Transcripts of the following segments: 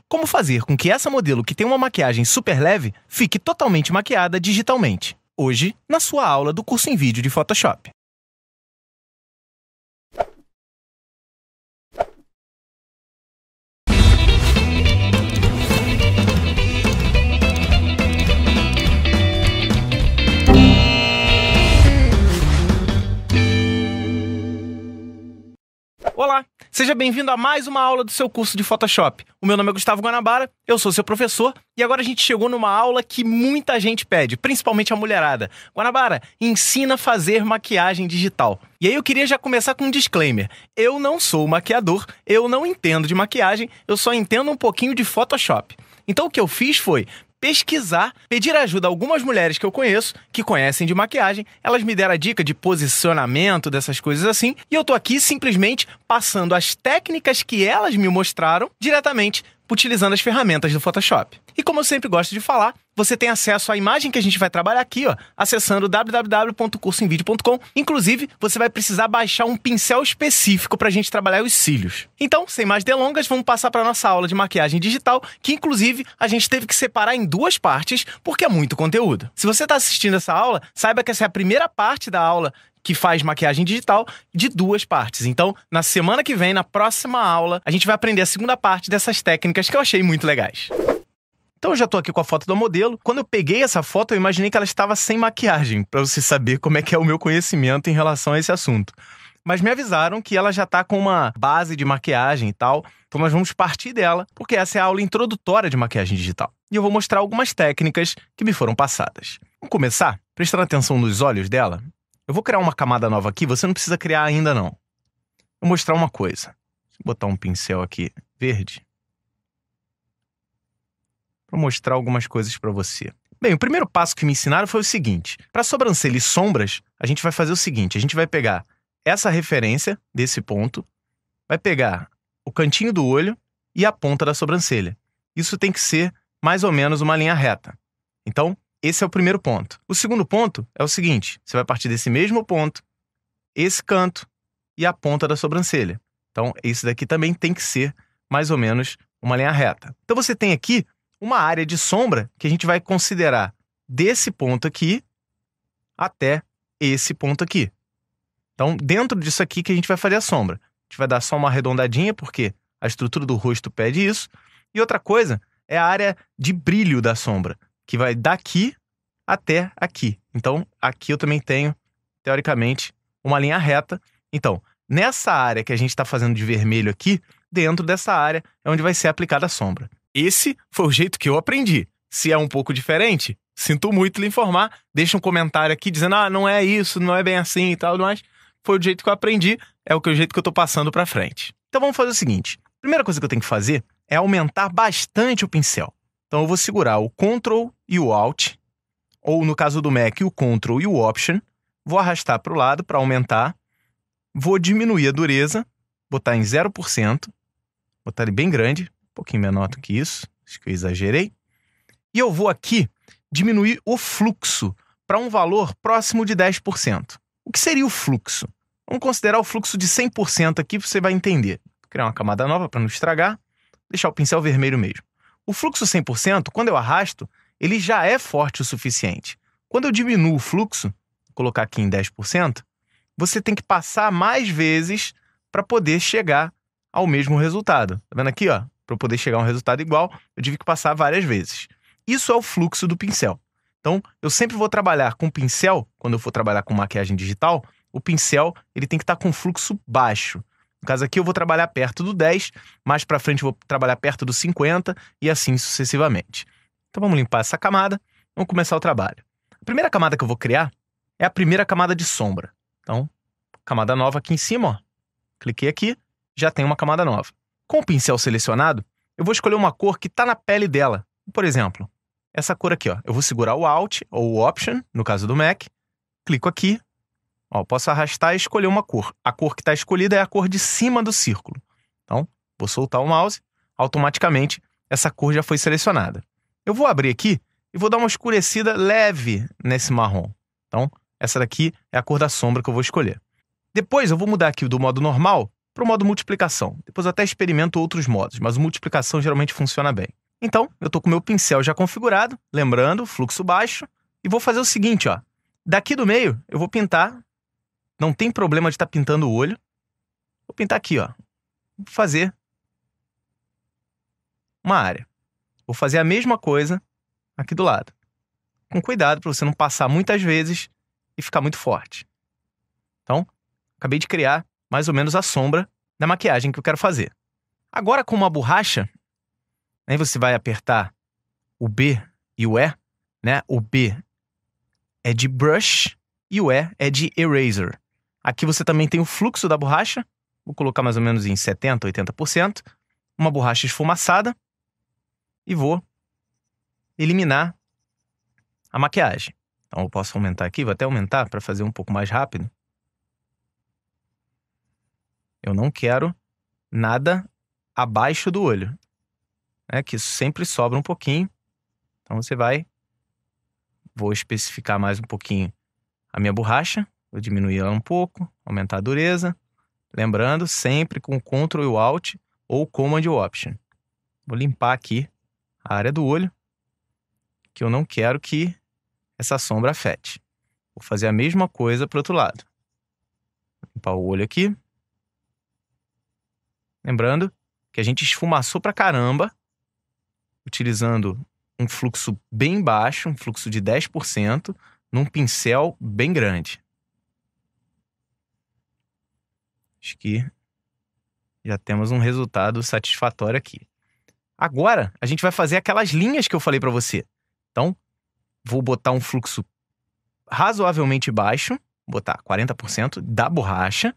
como fazer com que essa modelo que tem uma maquiagem super leve fique totalmente maquiada digitalmente. Hoje, na sua aula do curso em vídeo de Photoshop. Olá, seja bem-vindo a mais uma aula do seu curso de Photoshop. O meu nome é Gustavo Guanabara, eu sou seu professor e agora a gente chegou numa aula que muita gente pede, principalmente a mulherada. Guanabara, ensina a fazer maquiagem digital. E aí eu queria já começar com um disclaimer. Eu não sou maquiador, eu não entendo de maquiagem, eu só entendo um pouquinho de Photoshop. Então o que eu fiz foi pesquisar, pedir ajuda a algumas mulheres que eu conheço, que conhecem de maquiagem, elas me deram a dica de posicionamento, dessas coisas assim, e eu tô aqui simplesmente passando as técnicas que elas me mostraram diretamente utilizando as ferramentas do Photoshop. E como eu sempre gosto de falar, você tem acesso à imagem que a gente vai trabalhar aqui, ó, acessando www.cursoemvideo.com. Inclusive, você vai precisar baixar um pincel específico para a gente trabalhar os cílios. Então, sem mais delongas, vamos passar para a nossa aula de maquiagem digital, que inclusive a gente teve que separar em duas partes, porque é muito conteúdo. Se você está assistindo essa aula, saiba que essa é a primeira parte da aula que faz maquiagem digital de duas partes. Então, na semana que vem, na próxima aula, a gente vai aprender a segunda parte dessas técnicas que eu achei muito legais. Então eu já tô aqui com a foto do modelo. Quando eu peguei essa foto, eu imaginei que ela estava sem maquiagem, para você saber como é que é o meu conhecimento em relação a esse assunto. Mas me avisaram que ela já tá com uma base de maquiagem e tal, então nós vamos partir dela, porque essa é a aula introdutória de maquiagem digital. E eu vou mostrar algumas técnicas que me foram passadas. Vamos começar prestando atenção nos olhos dela. Eu vou criar uma camada nova aqui, você não precisa criar ainda não. Vou mostrar uma coisa. Vou botar um pincel aqui verde para mostrar algumas coisas para você. Bem, o primeiro passo que me ensinaram foi o seguinte. Para sobrancelha e sombras, a gente vai fazer o seguinte. A gente vai pegar essa referência desse ponto, vai pegar o cantinho do olho e a ponta da sobrancelha. Isso tem que ser mais ou menos uma linha reta. Então, esse é o primeiro ponto. O segundo ponto é o seguinte. Você vai partir desse mesmo ponto, esse canto e a ponta da sobrancelha. Então, esse daqui também tem que ser mais ou menos uma linha reta. Então, você tem aqui uma área de sombra que a gente vai considerar desse ponto aqui até esse ponto aqui. Então, dentro disso aqui que a gente vai fazer a sombra. A gente vai dar só uma arredondadinha, porque a estrutura do rosto pede isso. E outra coisa é a área de brilho da sombra, que vai daqui até aqui. Então, aqui eu também tenho, teoricamente, uma linha reta. Então, nessa área que a gente está fazendo de vermelho aqui, dentro dessa área é onde vai ser aplicada a sombra. Esse foi o jeito que eu aprendi. Se é um pouco diferente, sinto muito lhe informar. Deixa um comentário aqui dizendo, não é isso, não é bem assim e tal, mas foi o jeito que eu aprendi, é o jeito que eu tô passando pra frente. Então vamos fazer o seguinte. A primeira coisa que eu tenho que fazer é aumentar bastante o pincel. Então eu vou segurar o Ctrl e o Alt, ou no caso do Mac, o Ctrl e o Option. Vou arrastar para o lado para aumentar. Vou diminuir a dureza, botar em 0%, botar ele bem grande, um pouquinho menor do que isso, acho que eu exagerei. E eu vou aqui diminuir o fluxo para um valor próximo de 10%. O que seria o fluxo? Vamos considerar o fluxo de 100% aqui, você vai entender. Vou criar uma camada nova para não estragar, deixar o pincel vermelho mesmo. O fluxo 100%, quando eu arrasto, ele já é forte o suficiente. Quando eu diminuo o fluxo, vou colocar aqui em 10%, você tem que passar mais vezes para poder chegar ao mesmo resultado. Tá vendo aqui, ó? Para eu poder chegar a um resultado igual, eu tive que passar várias vezes. Isso é o fluxo do pincel. Então, eu sempre vou trabalhar com pincel, quando eu for trabalhar com maquiagem digital, o pincel ele tem que estar com fluxo baixo. No caso aqui, eu vou trabalhar perto do 10, mais para frente eu vou trabalhar perto do 50 e assim sucessivamente. Então, vamos limpar essa camada, vamos começar o trabalho. A primeira camada que eu vou criar é a primeira camada de sombra. Então, camada nova aqui em cima, ó. Cliquei aqui, já tem uma camada nova. Com o pincel selecionado, eu vou escolher uma cor que está na pele dela. Por exemplo, essa cor aqui, ó. Eu vou segurar o Alt ou o Option, no caso do Mac, clico aqui, ó, posso arrastar e escolher uma cor. A cor que está escolhida é a cor de cima do círculo. Então, vou soltar o mouse, automaticamente essa cor já foi selecionada. Eu vou abrir aqui e vou dar uma escurecida leve nesse marrom. Então, essa daqui é a cor da sombra que eu vou escolher. Depois eu vou mudar aqui do modo normal para o modo multiplicação. Depois eu até experimento outros modos, mas o multiplicação geralmente funciona bem. Então, eu estou com o meu pincel já configurado, lembrando, fluxo baixo, e vou fazer o seguinte, ó. Daqui do meio, eu vou pintar, não tem problema de estar pintando o olho. Vou pintar aqui, ó. Vou fazer uma área. Vou fazer a mesma coisa aqui do lado. Com cuidado para você não passar muitas vezes e ficar muito forte. Então, acabei de criar mais ou menos a sombra da maquiagem que eu quero fazer. Agora, com uma borracha, aí você vai apertar o B e o E, né? O B é de brush e o E é de eraser. Aqui você também tem o fluxo da borracha. Vou colocar mais ou menos em 70%, 80%. Uma borracha esfumaçada. E vou eliminar a maquiagem. Então eu posso aumentar aqui, vou até aumentar para fazer um pouco mais rápido. Eu não quero nada abaixo do olho, né? Que isso sempre sobra um pouquinho. Então você vou especificar mais um pouquinho a minha borracha. Vou diminuir ela um pouco, aumentar a dureza. Lembrando, sempre com Ctrl e o Alt ou Command e o Option. Vou limpar aqui a área do olho, que eu não quero que essa sombra afete. Vou fazer a mesma coisa para o outro lado. Limpar o olho aqui. Lembrando que a gente esfumaçou pra caramba, utilizando um fluxo bem baixo, um fluxo de 10%, num pincel bem grande. Acho que já temos um resultado satisfatório aqui. Agora, a gente vai fazer aquelas linhas que eu falei para você. Então, vou botar um fluxo razoavelmente baixo, vou botar 40% da borracha,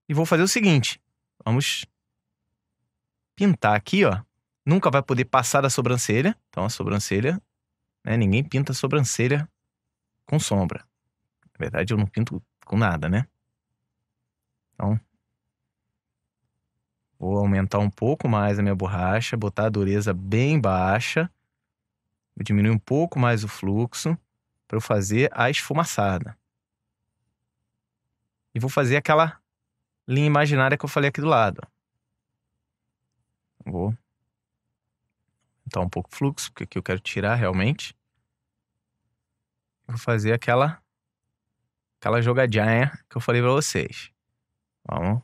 e vou fazer o seguinte. Vamos pintar aqui, ó. Nunca vai poder passar da sobrancelha. Então, a sobrancelha, né? Ninguém pinta a sobrancelha com sombra. Na verdade, eu não pinto com nada, né? Então, vou aumentar um pouco mais a minha borracha, botar a dureza bem baixa. Vou diminuir um pouco mais o fluxo para eu fazer a esfumaçada. E vou fazer aquela linha imaginária que eu falei aqui do lado. Vou aumentar um pouco o fluxo, porque aqui eu quero tirar realmente. Vou fazer aquela jogadinha que eu falei para vocês. Vamos.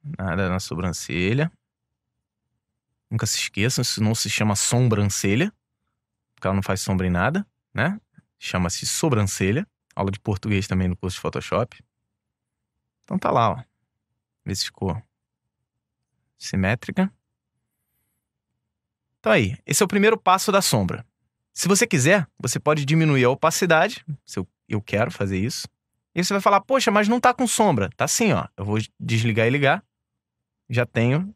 Nada na sobrancelha. Nunca se esqueçam, isso não se chama sobrancelha, porque ela não faz sombra em nada, né? Chama-se sobrancelha. Aula de português também no curso de Photoshop. Então tá lá, ó. Vê se ficou simétrica. Então aí, esse é o primeiro passo da sombra. Se você quiser, você pode diminuir a opacidade, se eu quero fazer isso. E você vai falar, poxa, mas não tá com sombra. Tá sim, ó. Eu vou desligar e ligar. Já tenho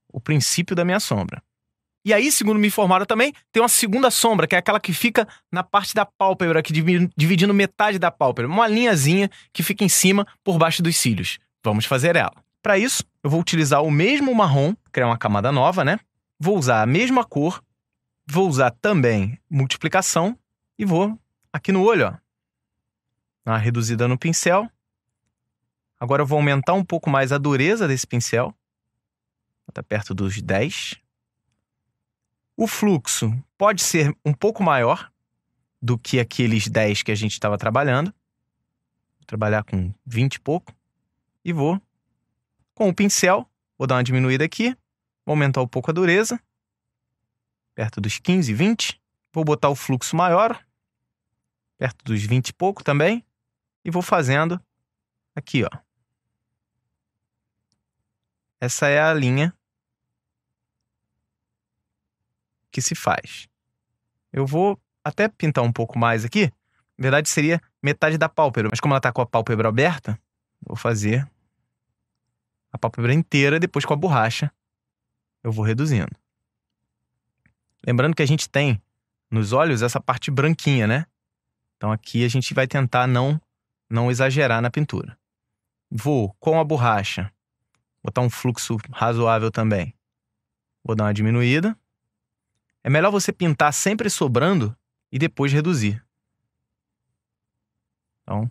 o princípio da minha sombra. E aí, segundo me informaram também, tem uma segunda sombra, que é aquela que fica na parte da pálpebra, aqui dividindo metade da pálpebra. Uma linhazinha que fica em cima, por baixo dos cílios. Vamos fazer ela. Para isso, eu vou utilizar o mesmo marrom, criar uma camada nova, né? Vou usar a mesma cor, vou usar também multiplicação e vou aqui no olho, ó, dar uma reduzida no pincel. Agora eu vou aumentar um pouco mais a dureza desse pincel. Está perto dos 10. O fluxo pode ser um pouco maior do que aqueles 10 que a gente estava trabalhando. Vou trabalhar com 20 e pouco. E vou, com o pincel, vou dar uma diminuída aqui. Vou aumentar um pouco a dureza. Perto dos 15, 20. Vou botar o fluxo maior. Perto dos 20 e pouco também. E vou fazendo aqui, ó. Essa é a linha que se faz. Eu vou até pintar um pouco mais aqui. Na verdade, seria metade da pálpebra. Mas como ela está com a pálpebra aberta, vou fazer a pálpebra inteira. Depois, com a borracha, eu vou reduzindo. Lembrando que a gente tem nos olhos essa parte branquinha, né? Então aqui a gente vai tentar não exagerar na pintura. Vou, com a borracha, botar um fluxo razoável também. Vou dar uma diminuída. É melhor você pintar sempre sobrando e depois reduzir. Então,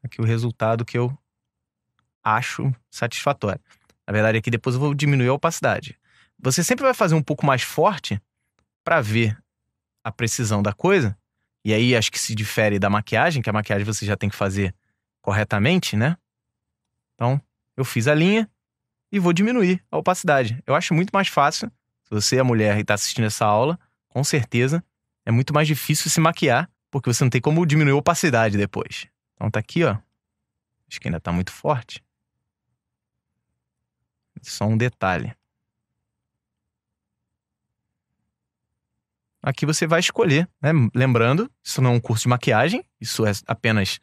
aqui o resultado que eu acho satisfatório. Na verdade, aqui depois eu vou diminuir a opacidade. Você sempre vai fazer um pouco mais forte para ver a precisão da coisa. E aí acho que se difere da maquiagem, que a maquiagem você já tem que fazer corretamente, né? Então, eu fiz a linha e vou diminuir a opacidade. Eu acho muito mais fácil. Se você é mulher e está assistindo essa aula, com certeza é muito mais difícil se maquiar, porque você não tem como diminuir a opacidade depois. Então tá aqui, ó. Acho que ainda tá muito forte. Só um detalhe. Aqui você vai escolher, né? Lembrando, isso não é um curso de maquiagem, isso é apenas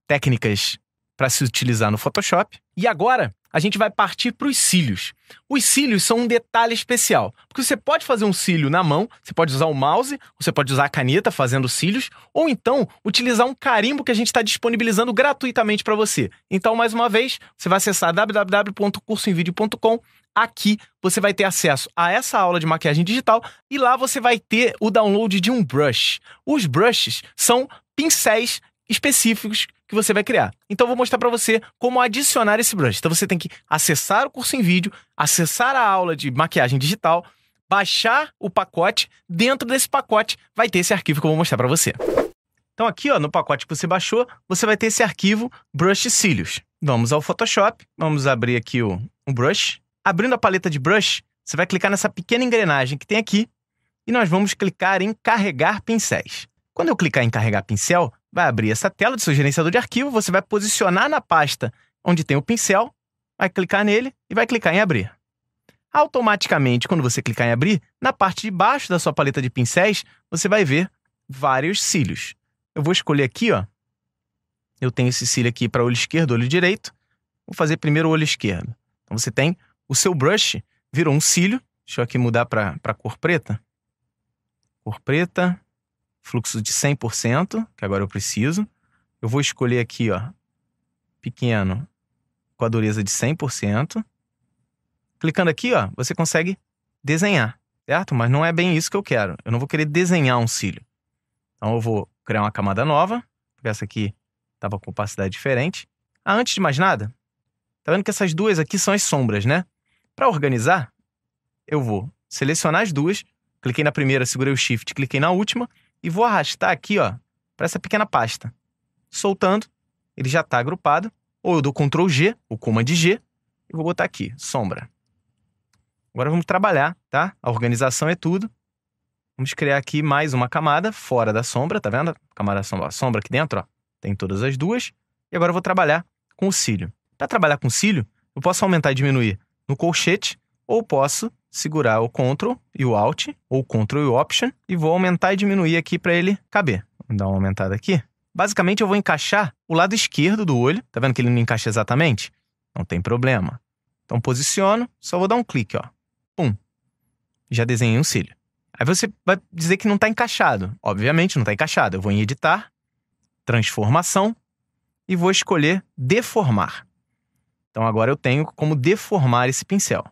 técnicas para se utilizar no Photoshop. E agora, a gente vai partir para os cílios. Os cílios são um detalhe especial, porque você pode fazer um cílio na mão, você pode usar o mouse, você pode usar a caneta fazendo cílios, ou então utilizar um carimbo que a gente está disponibilizando gratuitamente para você. Então, mais uma vez, você vai acessar www.cursoemvideo.com. Aqui você vai ter acesso a essa aula de maquiagem digital e lá você vai ter o download de um brush. Os brushes são pincéis específicos que você vai criar. Então eu vou mostrar para você como adicionar esse brush. Então você tem que acessar o curso em vídeo, acessar a aula de maquiagem digital, baixar o pacote. Dentro desse pacote vai ter esse arquivo que eu vou mostrar para você. Então aqui, ó, no pacote que você baixou, você vai ter esse arquivo Brush Cílios. Vamos ao Photoshop, vamos abrir aqui o brush. Abrindo a paleta de brush, você vai clicar nessa pequena engrenagem que tem aqui e nós vamos clicar em carregar pincéis. Quando eu clicar em carregar pincel, vai abrir essa tela do seu gerenciador de arquivo, você vai posicionar na pasta onde tem o pincel, vai clicar nele e vai clicar em abrir. Automaticamente, quando você clicar em abrir, na parte de baixo da sua paleta de pincéis, você vai ver vários cílios. Eu vou escolher aqui, ó. Eu tenho esse cílio aqui para olho esquerdo, olho direito. Vou fazer primeiro o olho esquerdo. Então você tem o seu brush, virou um cílio. Deixa eu aqui mudar para cor preta. Cor preta, fluxo de 100%, que agora eu preciso. Eu vou escolher aqui, ó, pequeno, com a dureza de 100%. Clicando aqui, ó, você consegue desenhar, certo? Mas não é bem isso que eu quero. Eu não vou querer desenhar um cílio. Então eu vou criar uma camada nova, porque essa aqui estava com opacidade diferente. Antes de mais nada, tá vendo que essas duas aqui são as sombras, né? Para organizar, eu vou selecionar as duas, cliquei na primeira, segurei o Shift, cliquei na última e vou arrastar aqui, ó, para essa pequena pasta. Soltando, ele já está agrupado. Ou eu dou Ctrl G, ou Command G, e vou botar aqui, sombra. Agora vamos trabalhar, tá? A organização é tudo. Vamos criar aqui mais uma camada fora da sombra, tá vendo? Camada sombra aqui dentro, ó. Tem todas as duas. E agora eu vou trabalhar com o cílio. Para trabalhar com o cílio, eu posso aumentar e diminuir no colchete, ou posso segurar o Ctrl e o Alt, ou Ctrl e o Option, e vou aumentar e diminuir aqui para ele caber. Vou dar uma aumentada aqui. Basicamente, eu vou encaixar o lado esquerdo do olho. Tá vendo que ele não encaixa exatamente? Não tem problema. Então, posiciono, só vou dar um clique, ó. Pum. Já desenhei um cílio. Aí você vai dizer que não está encaixado. Obviamente, não está encaixado. Eu vou em Editar, Transformação, e vou escolher Deformar. Então, agora eu tenho como deformar esse pincel.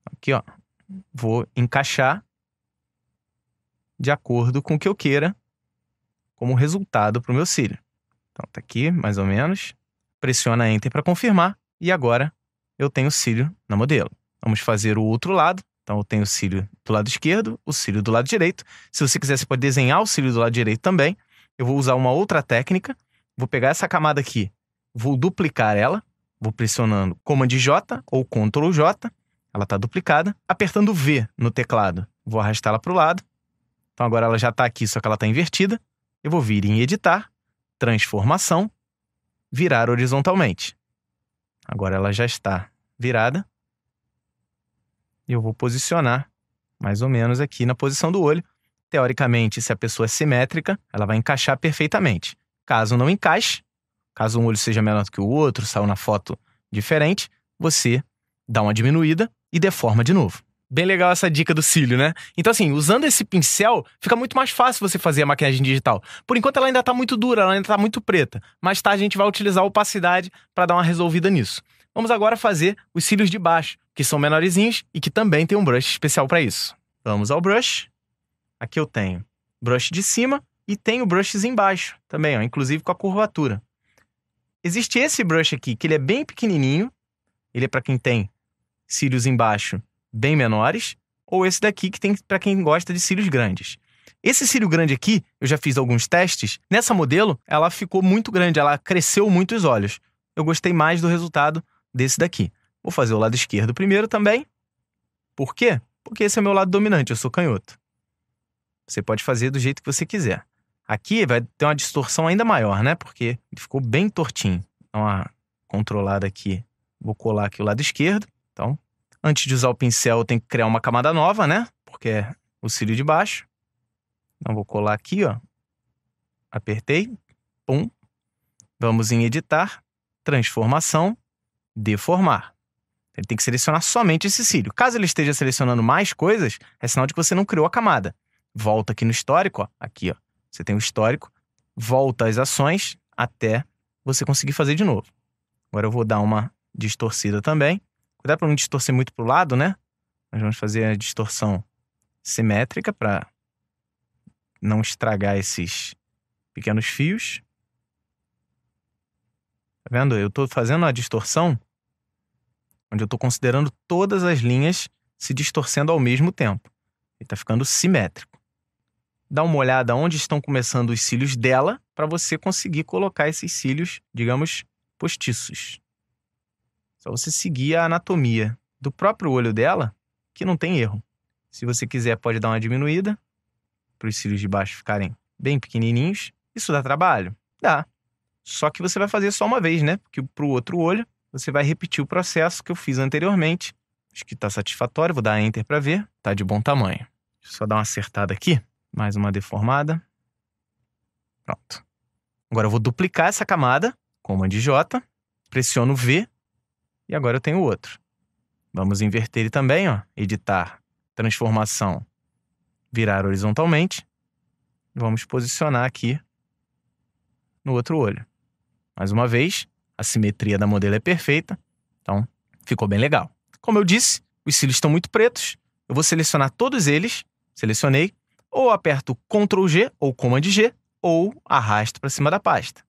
Aqui, ó. Vou encaixar de acordo com o que eu queira como resultado para o meu cílio. Então, tá aqui, mais ou menos. Pressiona Enter para confirmar. E agora eu tenho o cílio na modelo. Vamos fazer o outro lado. Então, eu tenho o cílio do lado esquerdo, o cílio do lado direito. Se você quiser, você pode desenhar o cílio do lado direito também. Eu vou usar uma outra técnica. Vou pegar essa camada aqui, vou duplicar ela. Vou pressionando Command J ou Ctrl J. Ela está duplicada. Apertando V no teclado, vou arrastá-la para o lado. Então, agora ela já está aqui, só que ela está invertida. Eu vou vir em Editar, Transformação, Virar horizontalmente. Agora ela já está virada. E eu vou posicionar mais ou menos aqui na posição do olho. Teoricamente, se a pessoa é simétrica, ela vai encaixar perfeitamente. Caso não encaixe, caso um olho seja menor do que o outro, saiu na foto diferente, você dá uma diminuída e deforma de novo. Bem legal essa dica do cílio, né? Então assim, usando esse pincel, fica muito mais fácil você fazer a maquiagem digital. Por enquanto ela ainda tá muito dura, ela ainda tá muito preta. Mais tarde a gente vai utilizar a opacidade para dar uma resolvida nisso. Vamos agora fazer os cílios de baixo, que são menorzinhos e que também tem um brush especial para isso. Vamos ao brush. Aqui eu tenho brush de cima e tenho brushes embaixo também, ó, inclusive com a curvatura. Existe esse brush aqui, que ele é bem pequenininho. Ele é para quem tem cílios embaixo bem menores. Ou esse daqui, que tem para quem gosta de cílios grandes. Esse cílio grande aqui, eu já fiz alguns testes. Nessa modelo, ela ficou muito grande, ela cresceu muito os olhos. Eu gostei mais do resultado desse daqui. Vou fazer o lado esquerdo primeiro também. Por quê? Porque esse é o meu lado dominante, eu sou canhoto. Você pode fazer do jeito que você quiser. Aqui vai ter uma distorção ainda maior, né? Porque ele ficou bem tortinho. Dá uma controlada aqui. Vou colar aqui o lado esquerdo. Então, antes de usar o pincel, eu tenho que criar uma camada nova, né? Porque é o cílio de baixo. Então, vou colar aqui, ó. Apertei. Pum. Vamos em editar. Transformação. Deformar. Ele tem que selecionar somente esse cílio. Caso ele esteja selecionando mais coisas, é sinal de que você não criou a camada. Volta aqui no histórico, ó. Aqui, ó. Você tem o histórico. Volta às ações até você conseguir fazer de novo. Agora eu vou dar uma distorcida também. Cuidado para não distorcer muito para o lado, né? Nós vamos fazer a distorção simétrica para não estragar esses pequenos fios. Tá vendo? Eu estou fazendo a distorção onde eu estou considerando todas as linhas se distorcendo ao mesmo tempo. Ele está ficando simétrico. Dá uma olhada onde estão começando os cílios dela para você conseguir colocar esses cílios, digamos, postiços. Só você seguir a anatomia do próprio olho dela, que não tem erro. Se você quiser, pode dar uma diminuída para os cílios de baixo ficarem bem pequenininhos. Isso dá trabalho? Dá. Só que você vai fazer só uma vez, né? Porque para o outro olho, você vai repetir o processo que eu fiz anteriormente. Acho que está satisfatório. Vou dar Enter para ver. Está de bom tamanho. Deixa eu só dar uma acertada aqui. Mais uma deformada. Pronto. Agora eu vou duplicar essa camada. Comando J. Pressiono V. E agora eu tenho o outro. Vamos inverter ele também, ó. Editar. Transformação. Virar horizontalmente. Vamos posicionar aqui no outro olho. Mais uma vez, a simetria da modelo é perfeita. Então, ficou bem legal. Como eu disse, os cílios estão muito pretos. Eu vou selecionar todos eles. Selecionei. Ou aperto Ctrl G ou Command G, ou arrasto para cima da pasta.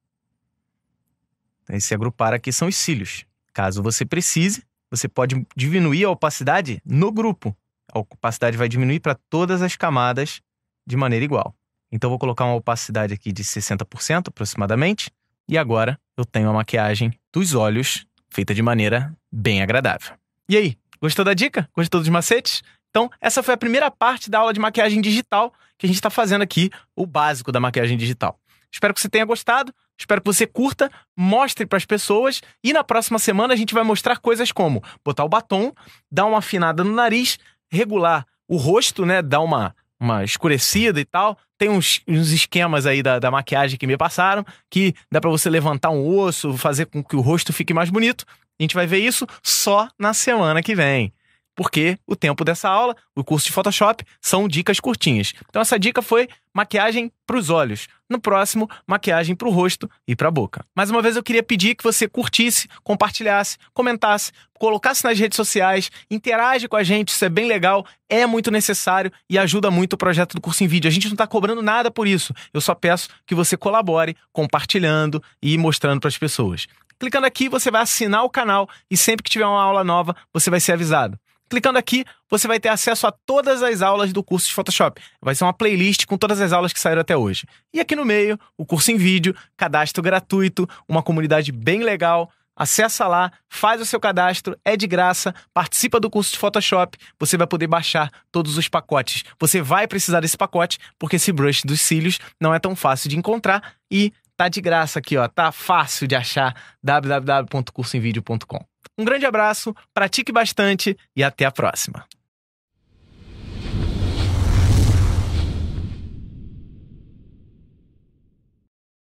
Então, esse agrupar aqui são os cílios. Caso você precise, você pode diminuir a opacidade no grupo. A opacidade vai diminuir para todas as camadas de maneira igual. Então, vou colocar uma opacidade aqui de 60% aproximadamente. E agora eu tenho a maquiagem dos olhos feita de maneira bem agradável. E aí, gostou da dica? Gostou dos macetes? Então, essa foi a primeira parte da aula de maquiagem digital que a gente está fazendo aqui, o básico da maquiagem digital. Espero que você tenha gostado, espero que você curta, mostre para as pessoas e na próxima semana a gente vai mostrar coisas como botar o batom, dar uma afinada no nariz, regular o rosto, né, dar uma escurecida e tal. Tem uns esquemas aí da maquiagem que me passaram, que dá para você levantar um osso, fazer com que o rosto fique mais bonito. A gente vai ver isso só na semana que vem. Porque o tempo dessa aula, o curso de Photoshop, são dicas curtinhas. Então essa dica foi maquiagem para os olhos. No próximo, maquiagem para o rosto e para a boca. Mais uma vez eu queria pedir que você curtisse, compartilhasse, comentasse, colocasse nas redes sociais, interage com a gente, isso é bem legal, é muito necessário e ajuda muito o projeto do Curso em Vídeo. A gente não está cobrando nada por isso. Eu só peço que você colabore compartilhando e mostrando para as pessoas. Clicando aqui, você vai assinar o canal e sempre que tiver uma aula nova, você vai ser avisado. Clicando aqui, você vai ter acesso a todas as aulas do curso de Photoshop. Vai ser uma playlist com todas as aulas que saíram até hoje. E aqui no meio, o curso em vídeo, cadastro gratuito, uma comunidade bem legal. Acessa lá, faz o seu cadastro, é de graça, participa do curso de Photoshop, você vai poder baixar todos os pacotes. Você vai precisar desse pacote, porque esse brush dos cílios não é tão fácil de encontrar e tá de graça aqui, ó, tá fácil de achar, www.cursoemvideo.com. Um grande abraço, pratique bastante e até a próxima.